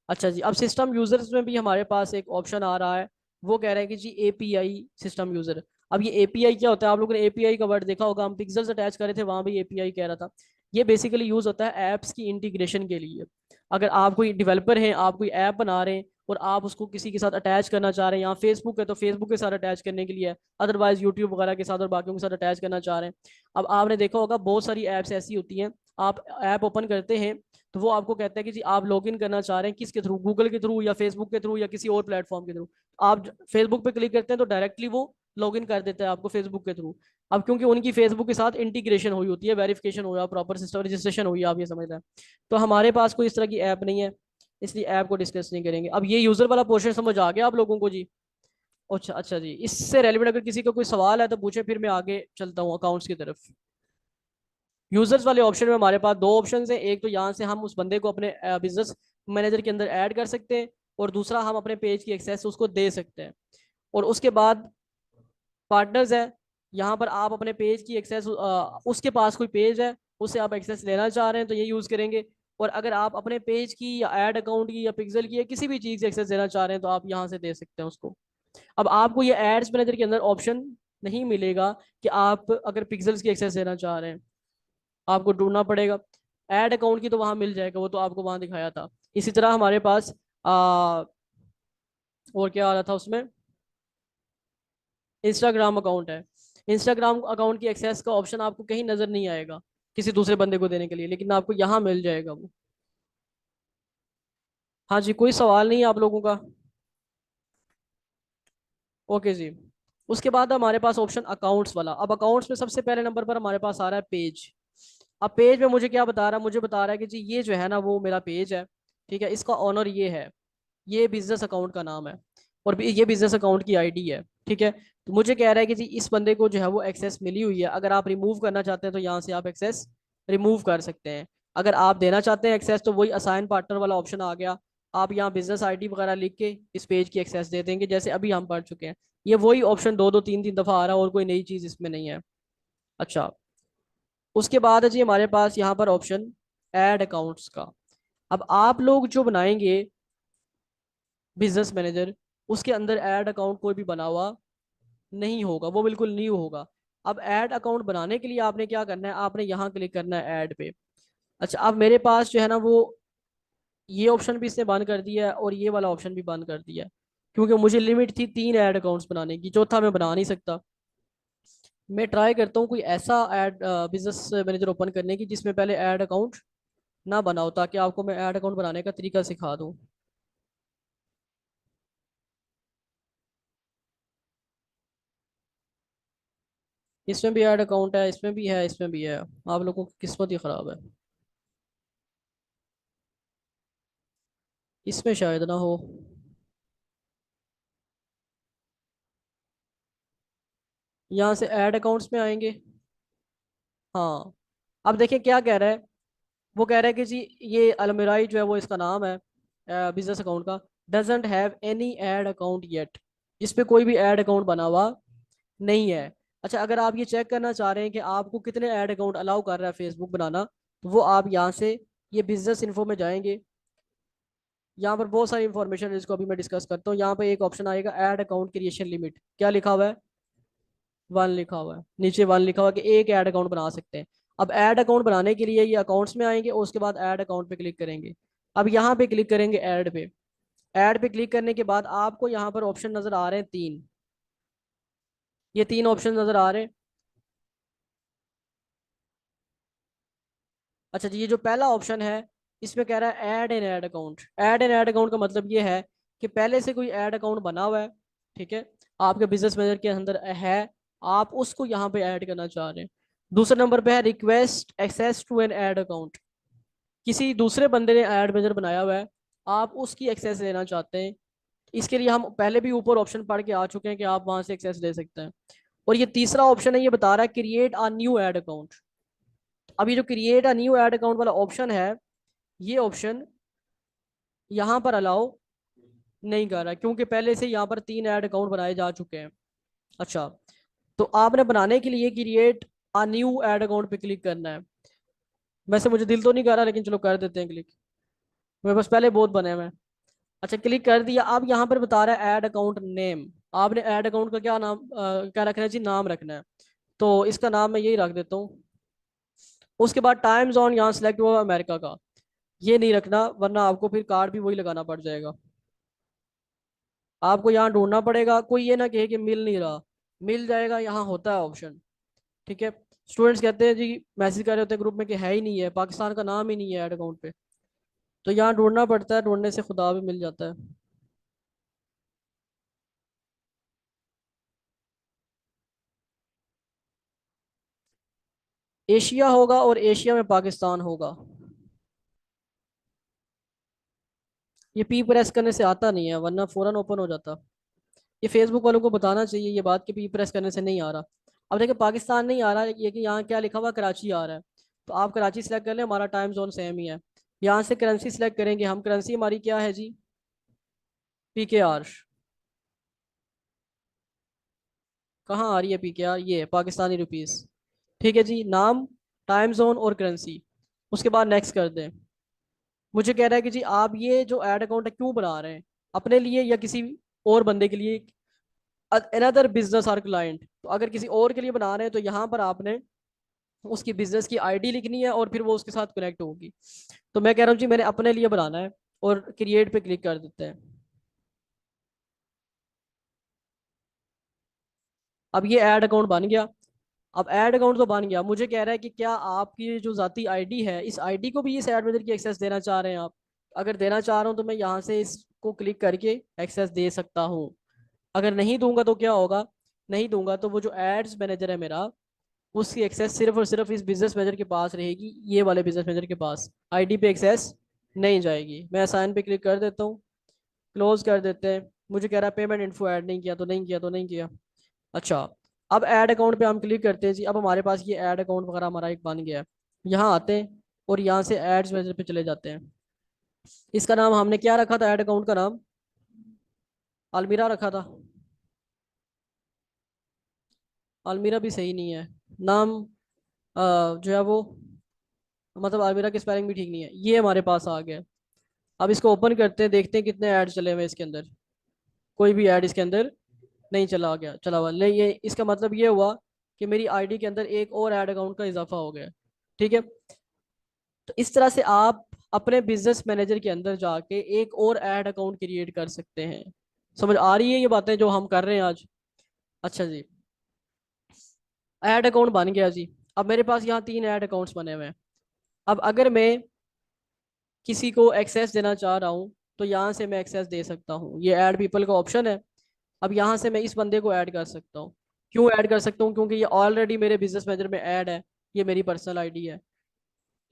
अच्छा जी, अब सिस्टम यूजर्स में भी हमारे पास एक ऑप्शन आ रहा है, वो कह रहा है कि जी एपीआई सिस्टम यूजर। अब ये एपीआई क्या होता है, आप लोगों ने एपीआई का वर्ड देखा होगा, हम पिक्सल्स अटैच कर रहे थे वहां भी एपीआई कह रहा था। ये बेसिकली यूज होता है ऐप्स की इंटीग्रेशन के लिए। अगर आप कोई डेवलपर हैं, आप कोई ऐप बना रहे हैं और आप उसको किसी के साथ अटैच करना चाह रहे हैं, यहाँ फेसबुक है तो फेसबुक के साथ अटैच करने के लिए, अदरवाइज यूट्यूब वगैरह के साथ और बाकियों के साथ अटैच करना चाह रहे हैं। अब आपने देखा होगा बहुत सारी ऐप्स ऐसी होती हैं, आप ऐप ओपन करते हैं तो वो आपको कहता है कि जी आप लॉगिन करना चाह रहे हैं किसके थ्रू, गूगल के थ्रू या फेसबुक के थ्रू या किसी और प्लेटफॉर्म के थ्रू। आप फेसबुक पे क्लिक करते हैं तो डायरेक्टली वो लॉगिन कर देता है आपको फेसबुक के थ्रू। अब क्योंकि उनकी फेसबुक के साथ इंटीग्रेशन हुई होती है, वेरिफिकेशन हुआ, प्रॉपर सिस्टम रजिस्ट्रेशन हुई, आप ये समझ रहे हैं। तो हमारे पास कोई इस तरह की ऐप नहीं है, इसलिए ऐप को डिस्कस नहीं करेंगे। अब ये यूजर वाला पोर्शन समझ आ गया आप लोगों को जी? अच्छा अच्छा जी, इससे रेलिवेंट अगर किसी का कोई सवाल है तो पूछे, फिर मैं आगे चलता हूँ अकाउंट्स की तरफ। यूजर्स वाले ऑप्शन में हमारे पास दो ऑप्शन हैं, एक तो यहाँ से हम उस बंदे को अपने बिजनेस मैनेजर के अंदर ऐड कर सकते हैं, और दूसरा हम अपने पेज की एक्सेस उसको दे सकते हैं। और उसके बाद पार्टनर्स है, यहाँ पर आप अपने पेज की एक्सेस, उसके पास कोई पेज है उससे आप एक्सेस लेना चाह रहे हैं तो ये यूज़ करेंगे। और अगर आप अपने पेज की या ऐड अकाउंट की या पिक्सल की या किसी भी चीज़ की एक्सेस देना चाह रहे हैं तो आप यहाँ से दे सकते हैं उसको। अब आपको ये एड्स मैनेजर के अंदर ऑप्शन नहीं मिलेगा कि आप अगर पिक्सल्स की एक्सेस देना चाह रहे हैं, आपको ढूंढना पड़ेगा। ऐड अकाउंट की तो वहां मिल जाएगा, वो तो आपको वहां दिखाया था। इसी तरह हमारे पास और क्या आ रहा था उसमें, इंस्टाग्राम अकाउंट है। इंस्टाग्राम अकाउंट की एक्सेस का ऑप्शन आपको कहीं नजर नहीं आएगा किसी दूसरे बंदे को देने के लिए, लेकिन आपको यहाँ मिल जाएगा वो। हाँ जी, कोई सवाल नहीं है आप लोगों का? ओके जी। उसके बाद हमारे पास ऑप्शन अकाउंट्स वाला। अब अकाउंट्स में सबसे पहले नंबर पर हमारे पास आ रहा है पेज। अब पेज में मुझे क्या बता रहा है, मुझे बता रहा है कि जी ये जो है ना वो मेरा पेज है, ठीक है, इसका ऑनर ये है, ये बिजनेस अकाउंट का नाम है, और ये बिजनेस अकाउंट की आईडी है, ठीक है। तो मुझे कह रहा है कि जी इस बंदे को जो है वो एक्सेस मिली हुई है, अगर आप रिमूव करना चाहते हैं तो यहाँ से आप एक्सेस रिमूव कर सकते हैं। अगर आप देना चाहते हैं एक्सेस तो वही असाइन पार्टनर वाला ऑप्शन आ गया, आप यहाँ बिजनेस आईडी वगैरह लिख के इस पेज की एक्सेस दे देंगे, जैसे अभी हम पढ़ चुके हैं। ये वही ऑप्शन दो दो तीन तीन दफा आ रहा है और कोई नई चीज इसमें नहीं है। अच्छा, उसके बाद है जी हमारे पास यहाँ पर ऑप्शन ऐड अकाउंट्स का। अब आप लोग जो बनाएंगे बिजनेस मैनेजर, उसके अंदर ऐड अकाउंट कोई भी बना हुआ नहीं होगा, वो बिल्कुल न्यू होगा। अब ऐड अकाउंट बनाने के लिए आपने क्या करना है, आपने यहाँ क्लिक करना है ऐड पे। अच्छा, अब मेरे पास जो है ना वो ये ऑप्शन भी इसने बंद कर दिया है और ये वाला ऑप्शन भी बंद कर दिया है, क्योंकि मुझे लिमिट थी 3 ऐड अकाउंट्स बनाने की, चौथा मैं बना नहीं सकता। मैं ट्राई करता हूँ कोई ऐसा ऐड बिजनेस मैनेजर ओपन करने की जिसमें पहले ऐड अकाउंट ना बनाओ, ताकि आपको मैं ऐड अकाउंट बनाने का तरीका सिखा दूँ। इसमें भी ऐड अकाउंट है, इसमें भी है, इसमें भी है। आप लोगों की किस्मत ही खराब है, इसमें शायद ना हो। यहाँ से ऐड अकाउंट्स में आएंगे। हाँ, अब देखिए क्या कह रहा है, वो कह रहा है कि जी ये अलमिराई जो है वो इसका नाम है बिजनेस अकाउंट का, doesn't have any add account yet, इस पे कोई भी ऐड अकाउंट बना हुआ नहीं है। अच्छा, अगर आप ये चेक करना चाह रहे हैं कि आपको कितने ऐड अकाउंट अलाउ कर रहा है फेसबुक बनाना, तो वो आप यहाँ से ये बिजनेस इन्फो में जाएंगे। यहाँ पर बहुत सारी इंफॉर्मेशन है जिसको अभी मैं डिस्कस करता हूँ। यहाँ पे एक ऑप्शन आएगा ऐड अकाउंट क्रिएशन लिमिट, क्या लिखा हुआ है, 1 लिखा हुआ है, नीचे 1 लिखा हुआ है कि एक ऐड अकाउंट बना सकते हैं। अब ऐड अकाउंट बनाने के लिए ये अकाउंट्स में आएंगे और उसके बाद ऐड अकाउंट पे क्लिक करेंगे। अब यहाँ पे क्लिक करेंगे ऐड पे। ऐड पे क्लिक करने के बाद आपको यहाँ पर ऑप्शन नजर आ रहे हैं 3, ये 3 ऑप्शन नजर आ रहे हैं। अच्छा जी, ये जो पहला ऑप्शन है इसमें कह रहा है add N ad account. Add N ad account का मतलब ये है कि पहले से कोई ऐड अकाउंट बना हुआ है, ठीक है, आपके बिजनेस मैनेजर के अंदर है, आप उसको यहाँ पे ऐड करना चाह रहे हैं। दूसरे नंबर पे है request access to an ad account, किसी दूसरे बंदे ने ऐड मैनेजर बनाया हुआ है, आप उसकी एक्सेस लेना चाहते हैं। इसके लिए हम पहले भी ऊपर ऑप्शन पढ़ के आ चुके हैं कि आप वहां से एक्सेस ले सकते हैं। और ये तीसरा ऑप्शन है, ये बता रहा है create a new add account. अब ये जो create a new add account वाला ऑप्शन है, ये ऑप्शन यहाँ पर अलाउ नहीं कर रहा है, क्योंकि पहले से यहाँ पर 3 ऐड अकाउंट बनाए जा चुके हैं। अच्छा, तो आपने बनाने के लिए create a new add account पे क्लिक करना है। वैसे मुझे दिल तो नहीं कर रहा, लेकिन चलो कर देते हैं क्लिक, मेरे पास पहले बहुत बने हुए हैं। अच्छा, क्लिक कर दिया। अब यहाँ पर बता रहा है ऐड अकाउंट नेम, आपने ऐड अकाउंट का क्या नाम क्या रखना है जी, नाम रखना है। तो इसका नाम मैं यही रख देता हूँ। उसके बाद टाइम जोन यहाँ सिलेक्ट हुआ अमेरिका का, ये नहीं रखना वरना आपको फिर कार्ड भी वही लगाना पड़ जाएगा। आपको यहाँ ढूंढना पड़ेगा, कोई ये ना कहे कि मिल नहीं रहा, मिल जाएगा, यहाँ होता है ऑप्शन, ठीक है। स्टूडेंट्स कहते हैं जी, मैसेज कर रहे होते हैं ग्रुप में कि है ही नहीं है, पाकिस्तान का नाम ही नहीं है ऐड अकाउंट पे, तो यहाँ ढूंढना पड़ता है, ढूंढने से खुदा भी मिल जाता है। एशिया होगा और एशिया में पाकिस्तान होगा। ये पी प्रेस करने से आता नहीं है, वरना फौरन ओपन हो जाता। ये फेसबुक वालों को बताना चाहिए ये बात कि पी प्रेस करने से नहीं आ रहा। अब देखिए पाकिस्तान नहीं आ रहा, ये कि यहाँ क्या लिखा हुआ, कराची आ रहा है। तो आप कराची सेलेक्ट कर लें, हमारा टाइम जोन सेम ही है। यहाँ से करेंसी सेलेक्ट करेंगे हम, करेंसी हमारी क्या है जी, PKR। कहाँ आ रही है PKR, ये है पाकिस्तानी रुपीस, ठीक है जी। नाम, टाइम जोन और करेंसी, उसके बाद नेक्स्ट कर दें। मुझे कह रहा है कि जी आप ये जो ऐड अकाउंट है क्यों बना रहे हैं, अपने लिए या किसी और बंदे के लिए, अनदर बिजनेस और क्लाइंट। तो अगर किसी और के लिए बना रहे हैं तो यहाँ पर आपने उसकी बिजनेस की आईडी लिखनी है और फिर वो उसके साथ कनेक्ट होगी। तो मैं कह रहा हूँ जी मैंने अपने लिए बनाना है, और क्रिएट पे क्लिक कर देते हैं। अब ये ऐड अकाउंट बन गया। अब ऐड अकाउंट तो बन गया, मुझे कह रहा है कि क्या आपकी जो जाती आईडी है, इस आईडी को भी इस एड मैनेजर की एक्सेस देना चाह रहे हैं आप। अगर देना चाह रहा हूँ तो मैं यहाँ से इसको क्लिक करके एक्सेस दे सकता हूँ। अगर नहीं दूंगा तो क्या होगा, नहीं दूंगा तो वो जो एड्स मैनेजर है मेरा, उसकी एक्सेस सिर्फ और सिर्फ इस बिजनेस मैनेजर के पास रहेगी, ये वाले बिजनेस मैनेजर के पास। आईडी पे एक्सेस नहीं जाएगी। मैं असाइन पे क्लिक कर देता हूँ, क्लोज कर देते हैं। मुझे कह रहा है पेमेंट इन्फो ऐड नहीं किया, तो नहीं किया, तो नहीं किया। अच्छा, अब ऐड अकाउंट पे हम क्लिक करते हैं जी। अब हमारे पास ये ऐड अकाउंट वगैरह हमारा एक बन गया है। यहाँ आते हैं और यहाँ से एड्स मैनेजर पे चले जाते हैं। इसका नाम हमने क्या रखा था, ऐड अकाउंट का नाम अलमीरा रखा था। अलमीरा भी सही नहीं है नाम, जो है वो, मतलब अलमीरा की स्पेलिंग भी ठीक नहीं है। ये हमारे पास आ गया। अब इसको ओपन करते हैं, देखते हैं कितने ऐड चले हुए हैं इसके अंदर। कोई भी ऐड इसके अंदर नहीं चला गया, चला हुआ नहीं। ये इसका मतलब ये हुआ कि मेरी आईडी के अंदर एक और ऐड अकाउंट का इजाफा हो गया। ठीक है, तो इस तरह से आप अपने बिजनेस मैनेजर के अंदर जाके एक और ऐड अकाउंट क्रिएट कर सकते हैं। समझ आ रही है ये बातें जो हम कर रहे हैं आज? अच्छा जी, ऐड अकाउंट बन गया जी। अब मेरे पास यहाँ 3 ऐड अकाउंट्स बने हुए हैं। अब अगर मैं किसी को एक्सेस देना चाह रहा हूँ तो यहाँ से मैं एक्सेस दे सकता हूँ। ये ऐड पीपल का ऑप्शन है। अब यहाँ से मैं इस बंदे को ऐड कर सकता हूँ। क्यों ऐड कर सकता हूँ? क्योंकि ये ऑलरेडी मेरे बिजनेस मैनेजर में ऐड है, ये मेरी पर्सनल आईडी है।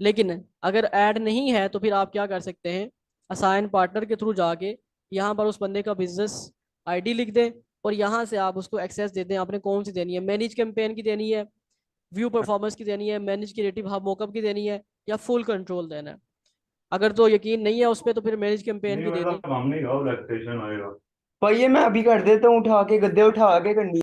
लेकिन अगर ऐड नहीं है तो फिर आप क्या कर सकते हैं, असाइन पार्टनर के थ्रू जाके यहाँ पर उस बंदे का बिजनेस आईडी लिख दें और यहाँ से आप उसको एक्सेस दे दें। आपने कौन सी देनी है, मैनेज कैंपेन की देनी है, व्यू परफॉर्मेंस की देनी है, मैनेज क्रिएटिव हब मॉकअप की देनी है, या फुल कंट्रोल देना है? अगर तो यकीन नहीं है उस पर तो फिर मैनेज कैंपेन नहीं की दे वैसा दें। काम नहीं होगा, इलेक्ट्रिशियन आएगा। भाई ये मैं अभी कर देता हूँ, उठा के गद्दे उठा के करनी।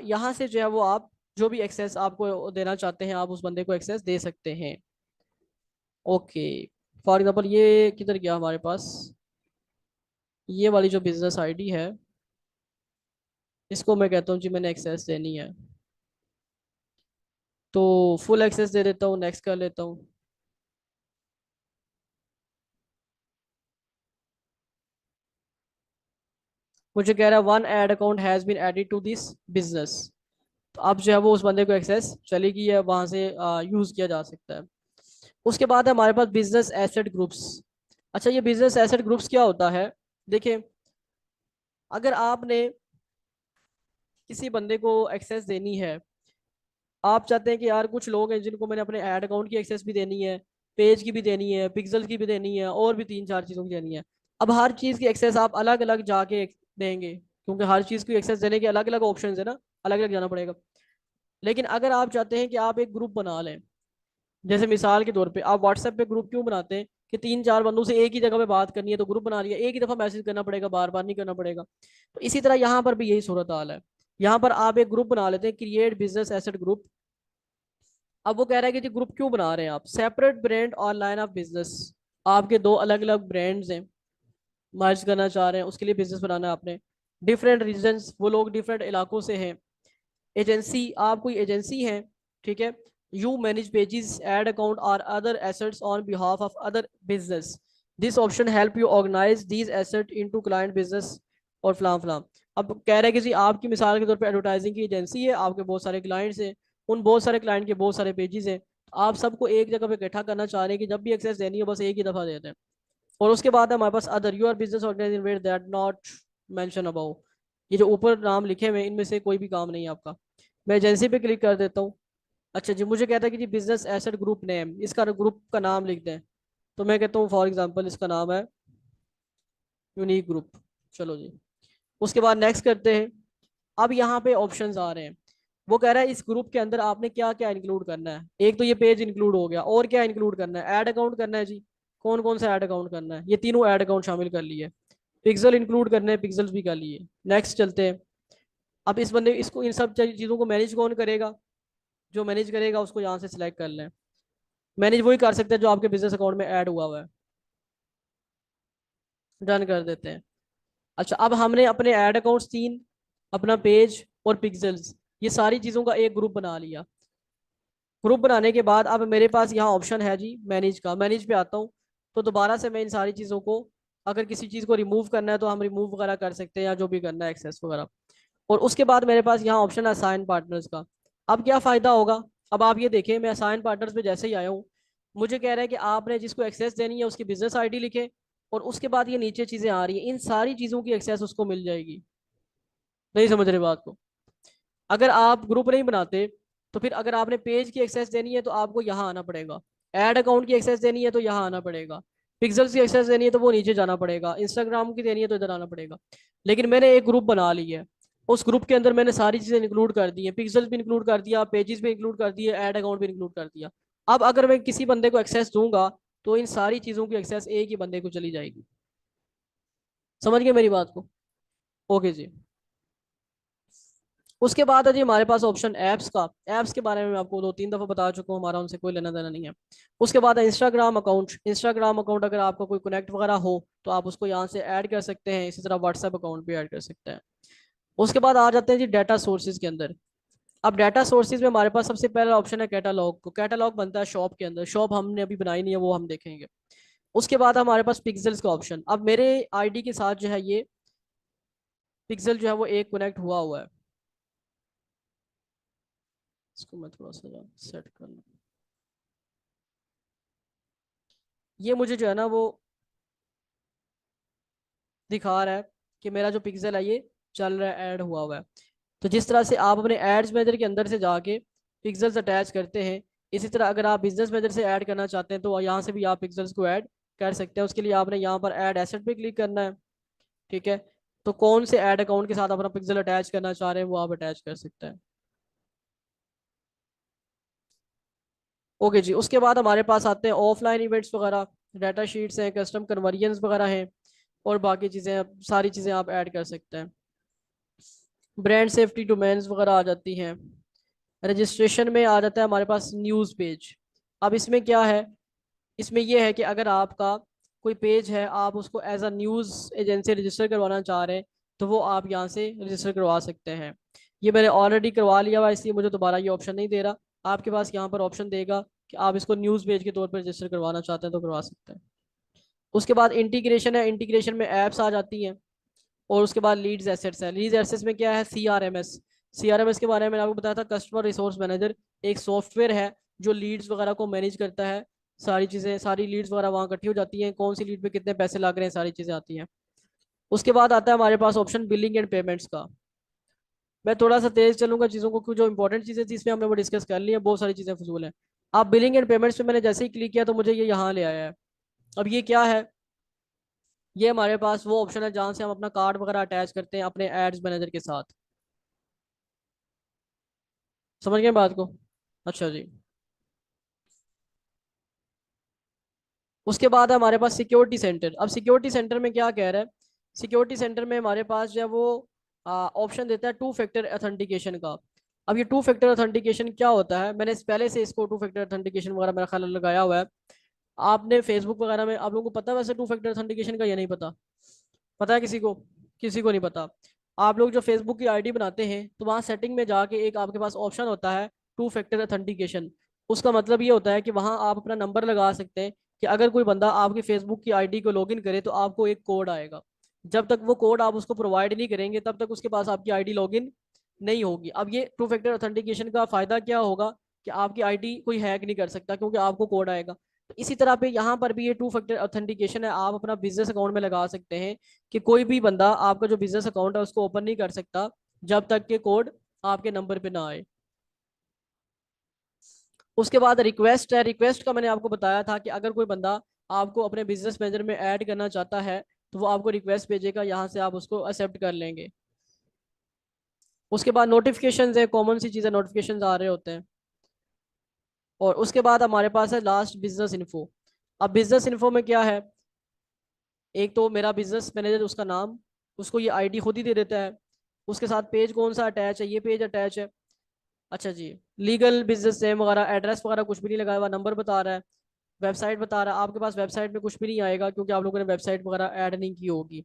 यहाँ से जो है वो आप जो भी एक्सेस आपको देना चाहते हैं आप उस बंदे को एक्सेस दे सकते हैं। ओके, फॉर एग्जांपल ये किधर गया हमारे पास, ये वाली जो बिजनेस आईडी है, इसको मैं कहता हूँ जी मैंने एक्सेस देनी है, तो फुल एक्सेस दे देता हूँ, नेक्स्ट कर लेता हूँ। मुझे कह रहा है one ad account has been added to this business. तो अब जो है वो उस बंदे को एक्सेस चली गई है, वहाँ से यूज़ किया जा सकता है। उसके बाद है हमारे पास बिजनेस एसेट ग्रुप्स। अच्छा, ये बिजनेस एसेट ग्रुप्स क्या होता है? देखिए, अगर आपने किसी बंदे को एक्सेस देनी है, आप चाहते हैं कि यार कुछ लोग हैं जिनको मैंने अपने ऐड अकाउंट की एक्सेस भी देनी है, पेज की भी देनी है, पिक्सल की भी देनी है, और भी 3-4 चीज़ों की देनी है। अब हर चीज़ की एक्सेस आप अलग अलग जाके देंगे, क्योंकि हर चीज़ की एक्सेस देने के अलग अलग ऑप्शन है ना, अलग अलग जाना पड़ेगा। लेकिन अगर आप चाहते हैं कि आप एक ग्रुप बना लें, जैसे मिसाल के तौर पे आप व्हाट्सएप पे ग्रुप क्यों बनाते हैं कि 3-4 बंदों से एक ही जगह पे बात करनी है, तो ग्रुप बना लिया, एक ही दफ़ा मैसेज करना पड़ेगा, बार बार नहीं करना पड़ेगा। तो इसी तरह यहाँ पर भी यही सूरत हाल है। यहाँ पर आप एक ग्रुप बना लेते हैं, क्रिएट बिजनेस एसेट ग्रुप। अब वो कह रहा है कि जी ग्रुप क्यों बना रहे हैं आप, सेपरेट ब्रांड और लाइन ऑफ बिजनेस। आपके दो अलग अलग ब्रांड्स हैं, मर्ज करना चाह रहे हैं, उसके लिए बिजनेस बनाना है आपने। डिफरेंट रीजन्स, वो लोग डिफरेंट इलाकों से हैं। एजेंसी, आप कोई एजेंसी हैं, ठीक है। You manage pages, ad account और other assets on behalf of other business. This option help you organise these asset into client business और फलाम फलाम। अब कह रहे हैं कि जी आपकी मिसाल के तौर पे एडवर्टाइजिंग की एजेंसी है, आपके बहुत सारे क्लाइंट्स हैं, उन बहुत सारे क्लाइंट के बहुत सारे पेजेस हैं, तो आप सबको एक जगह पे इकट्ठा करना चाह रहे हैं कि जब भी एक्सेस देनी हो बस एक ही दफ़ा दे दें। और उसके बाद हमारे पास other, you are business organisation that not mention about. ये जो ऊपर नाम लिखे हुए हैं इनमें से कोई भी काम नहीं है आपका। मैं एजेंसी पे क्लिक कर देता हूँ। अच्छा जी, मुझे कहता है कि जी बिजनेस एसेट ग्रुप नेम, इसका ग्रुप का नाम लिख दें। तो मैं कहता हूँ फॉर एग्जांपल इसका नाम है यूनिक ग्रुप। चलो जी, उसके बाद नेक्स्ट करते हैं। अब यहाँ पे ऑप्शंस आ रहे हैं। वो कह रहा है इस ग्रुप के अंदर आपने क्या क्या इंक्लूड करना है। एक तो ये पेज इंक्लूड हो गया, और क्या इंक्लूड करना है, ऐड अकाउंट करना है जी। कौन कौन सा ऐड अकाउंट करना है, ये तीनों ऐड अकाउंट शामिल कर लिए। पिक्सल इंक्लूड करने हैं, पिक्सल्स भी कर लिए। नेक्स्ट चलते हैं। अब इस बंदे इसको इन सब चीज़ों को मैनेज कौन करेगा, जो मैनेज करेगा उसको यहाँ से सिलेक्ट कर लें। मैनेज वही कर सकते हैं जो आपके बिजनेस अकाउंट में ऐड हुआ हुआ है। डन कर देते हैं। अच्छा, अब हमने अपने ऐड अकाउंट्स 3, अपना पेज और पिक्सल्स, ये सारी चीज़ों का एक ग्रुप बना लिया। ग्रुप बनाने के बाद अब मेरे पास यहाँ ऑप्शन है जी मैनेज का। मैनेज पे आता हूँ तो दोबारा से मैं इन सारी चीज़ों को, अगर किसी चीज़ को रिमूव करना है तो हम रिमूव वगैरह कर सकते हैं, या जो भी करना है एक्सेस वगैरह। और उसके बाद मेरे पास यहाँ ऑप्शन है असाइन पार्टनर्स का। अब क्या फ़ायदा होगा, अब आप ये देखें, मैं असाइन पार्टनर्स पे जैसे ही आया हूँ, मुझे कह रहा है कि आपने जिसको एक्सेस देनी है उसकी बिजनेस आईडी लिखे, और उसके बाद ये नीचे चीज़ें आ रही हैं, इन सारी चीज़ों की एक्सेस उसको मिल जाएगी। नहीं समझ रहे बात को? अगर आप ग्रुप नहीं बनाते तो फिर अगर आपने पेज की एक्सेस देनी है तो आपको यहाँ आना पड़ेगा, ऐड अकाउंट की एक्सेस देनी है तो यहाँ आना पड़ेगा, पिक्सल्स की एक्सेस देनी है तो वो नीचे जाना पड़ेगा, इंस्टाग्राम की देनी है तो इधर आना पड़ेगा। लेकिन मैंने एक ग्रुप बना ली है, उस ग्रुप के अंदर मैंने सारी चीज़ें इंक्लूड कर दी है, पिक्सल्स भी इंक्लूड कर दिया, पेजेस भी इंक्लूड कर दिए, ऐड अकाउंट भी इंक्लूड कर दिया। अब अगर मैं किसी बंदे को एक्सेस दूंगा तो इन सारी चीज़ों की एक्सेस एक ही बंदे को चली जाएगी। समझ गए मेरी बात को? ओके जी। उसके बाद है जी हमारे पास ऑप्शन ऐप्स का। ऐप्स के बारे में मैं आपको 2-3 दफ़ा बता चुका हूँ, हमारा उनसे कोई लेना देना नहीं है। उसके बाद है इंस्टाग्राम अकाउंट। इंस्टाग्राम अकाउंट अगर आपका कोई कनेक्ट वगैरह हो तो आप उसको यहाँ से ऐड कर सकते हैं, इसी तरह व्हाट्सएप अकाउंट भी ऐड कर सकते हैं। उसके बाद आ जाते हैं जी डाटा सोर्सेज के अंदर। अब डाटा सोर्सेज में हमारे पास सबसे पहला ऑप्शन है कैटालॉग को। कैटालॉग बनता है शॉप के अंदर, शॉप हमने अभी बनाई नहीं है, वो हम देखेंगे। उसके बाद हमारे पास पिक्सल्स का ऑप्शन। अब मेरे आईडी के साथ जो है ये पिक्सल जो है वो एक कनेक्ट हुआ हुआ है, इसको मैं थोड़ा सा सेट कर लूँ। ये मुझे जो है ना वो दिखा रहा है कि मेरा जो पिक्सल है ये चल रहा है, ऐड हुआ हुआ है। तो जिस तरह से आप अपने एड्स मैनेजर के अंदर से जाके पिक्सल्स अटैच करते हैं, इसी तरह अगर आप बिजनेस मैनेजर से ऐड करना चाहते हैं तो यहाँ से भी आप पिक्सल्स को ऐड कर सकते हैं। उसके लिए आपने यहाँ पर ऐड एसेट पे क्लिक करना है। ठीक है, तो कौन से ऐड अकाउंट के साथ अपना पिक्सल अटैच करना चाह रहे हैं वो आप अटैच कर सकते हैं। ओके जी। उसके बाद हमारे पास आते हैं ऑफलाइन इवेंट्स वगैरह, डाटा शीट्स हैं, कस्टम कन्वर्जन्स वगैरह हैं, और बाकी चीज़ें, सारी चीज़ें आप ऐड कर सकते हैं। ब्रांड सेफ्टी डोमेन्स वगैरह आ जाती हैं। रजिस्ट्रेशन में आ जाता है हमारे पास न्यूज़ पेज। अब इसमें क्या है, इसमें यह है कि अगर आपका कोई पेज है, आप उसको as a news agency register करवाना चाह रहे हैं तो वो आप यहाँ से रजिस्टर करवा सकते हैं। ये मैंने ऑलरेडी करवा लिया हुआ, इसलिए मुझे दोबारा ये ऑप्शन नहीं दे रहा। आपके पास यहाँ पर ऑप्शन देगा कि आप इसको न्यूज़ पेज के तौर पर रजिस्टर करवाना चाहते हैं तो करवा सकते हैं। उसके बाद इंटीग्रेशन है, इंटीग्रेशन में ऐप्स आ जाती हैं। और उसके बाद लीड्स एसेट्स है। लीड्स एसेट्स में क्या है, सीआरएमएस। सीआरएमएस के बारे में मैंने आपको बताया था, कस्टमर रिसोर्स मैनेजर, एक सॉफ्टवेयर है जो लीड्स वगैरह को मैनेज करता है। सारी चीज़ें, सारी लीड्स वगैरह वहाँ इकट्ठी हो जाती हैं, कौन सी लीड पे कितने पैसे लग रहे हैं, सारी चीज़ें आती हैं। उसके बाद आता है हमारे पास ऑप्शन बिलिंग एंड पेमेंट्स का। मैं थोड़ा सा तेज चलूंगा चीज़ों को, जो इंपॉर्टेंट चीज़ें थी इसमें हमने वो डिस्कस कर ली है, बहुत सारी चीज़ें फजूल हैं। आप बिलिंग एंड पेमेंट्स पे मैंने जैसे ही क्लिक किया तो मुझे ये यहाँ ले आया है। अब ये क्या है, ये हमारे पास वो ऑप्शन है जहाँ से हम अपना कार्ड वगैरह अटैच करते हैं अपने एड्स मैनेजर के साथ। समझ गए बात को? अच्छा जी। उसके बाद है हमारे पास सिक्योरिटी सेंटर। अब सिक्योरिटी सेंटर में क्या कह रहा है, सिक्योरिटी सेंटर में हमारे पास जो है वो ऑप्शन देता है टू फैक्टर अथेंटिकेशन का। अब ये टू फैक्टर अथेंटिकेशन क्या होता है, मैंने पहले से इसको टू फैक्टर अथेंटिकेशन वगैरह मेरा ख्याल लगाया हुआ है। आपने फेसबुक वगैरह में, आप लोगों को पता है वैसे टू फैक्टर अथेंटिकेशन का, या नहीं पता? पता है किसी को? किसी को नहीं पता। आप लोग जो फेसबुक की आईडी बनाते हैं तो वहाँ सेटिंग में जाके एक आपके पास ऑप्शन होता है टू फैक्टर अथेंटिकेशन। उसका मतलब ये होता है कि वहाँ आप अपना नंबर लगा सकते हैं कि अगर कोई बंदा आपकी फेसबुक की आईडी को लॉगिन करे तो आपको एक कोड आएगा। जब तक वो कोड आप उसको प्रोवाइड नहीं करेंगे तब तक उसके पास आपकी आईडी लॉगिन नहीं होगी। अब ये टू फैक्टर अथेंटिकेशन का फ़ायदा क्या होगा कि आपकी आईडी कोई हैक नहीं कर सकता क्योंकि आपको कोड आएगा। तो इसी तरह पे यहाँ पर भी ये टू फैक्टर अथेंटिकेशन है, आप अपना बिजनेस अकाउंट में लगा सकते हैं कि कोई भी बंदा आपका जो बिजनेस अकाउंट है उसको ओपन नहीं कर सकता जब तक कि कोड आपके नंबर पे ना आए। उसके बाद रिक्वेस्ट है। रिक्वेस्ट का मैंने आपको बताया था कि अगर कोई बंदा आपको अपने बिजनेस मैनेजर में ऐड करना चाहता है तो वो आपको रिक्वेस्ट भेजेगा, यहाँ से आप उसको एक्सेप्ट कर लेंगे। उसके बाद नोटिफिकेशन है, कॉमन सी चीज़ें, नोटिफिकेशन आ रहे होते हैं। और उसके बाद हमारे पास है लास्ट बिजनेस इन्फो। अब बिजनेस इन्फो में क्या है, एक तो मेरा बिजनेस मैनेजर, उसका नाम, उसको ये आईडी खुद ही दे देता है। उसके साथ पेज कौन सा अटैच है, ये पेज अटैच है। अच्छा जी। लीगल बिजनेस नेम वगैरह, एड्रेस वगैरह कुछ भी नहीं लगाया हुआ, नंबर बता रहा है। वेबसाइट बता रहा है, आपके पास वेबसाइट में कुछ भी नहीं आएगा क्योंकि आप लोगों ने वेबसाइट वगैरह ऐड नहीं की होगी।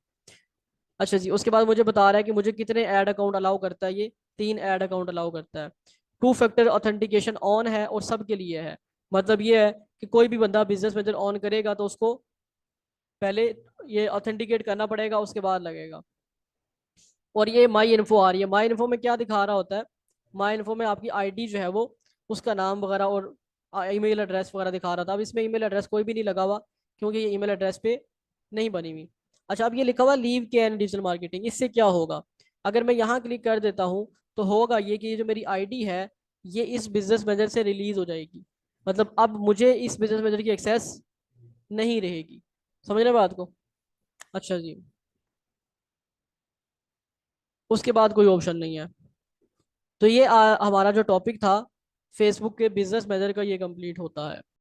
अच्छा जी। उसके बाद मुझे बता रहा है कि मुझे कितने ऐड अकाउंट अलाउ करता है, ये 3 ऐड अकाउंट अलाउ करता है। टू फैक्टर ऑथेंटिकेशन ऑन है और सबके लिए है। मतलब ये है कि कोई भी बंदा बिजनेस मैनेजर ऑन करेगा तो उसको पहले ये ऑथेंटिकेट करना पड़ेगा, उसके बाद लगेगा। और ये माई इन्फो आ रही है। माई इन्फो में क्या दिखा रहा होता है, माई इन्फो में आपकी आईडी जो है वो, उसका नाम वगैरह और ईमेल एड्रेस वगैरह दिखा रहा था। अब इसमें ईमेल एड्रेस कोई भी नहीं लगा हुआ क्योंकि ये ईमेल एड्रेस पे नहीं बनी हुई। अच्छा, अब ये लिखा हुआ लीव के एंड डिजिटल मार्केटिंग, इससे क्या होगा? अगर मैं यहाँ क्लिक कर देता हूँ तो होगा ये कि ये जो मेरी आईडी है ये इस बिजनेस मैनेजर से रिलीज हो जाएगी। मतलब अब मुझे इस बिजनेस मैनेजर की एक्सेस नहीं रहेगी। समझ रहे बात को? अच्छा जी। उसके बाद कोई ऑप्शन नहीं है। तो ये हमारा जो टॉपिक था फेसबुक के बिजनेस मैनेजर का, ये कंप्लीट होता है।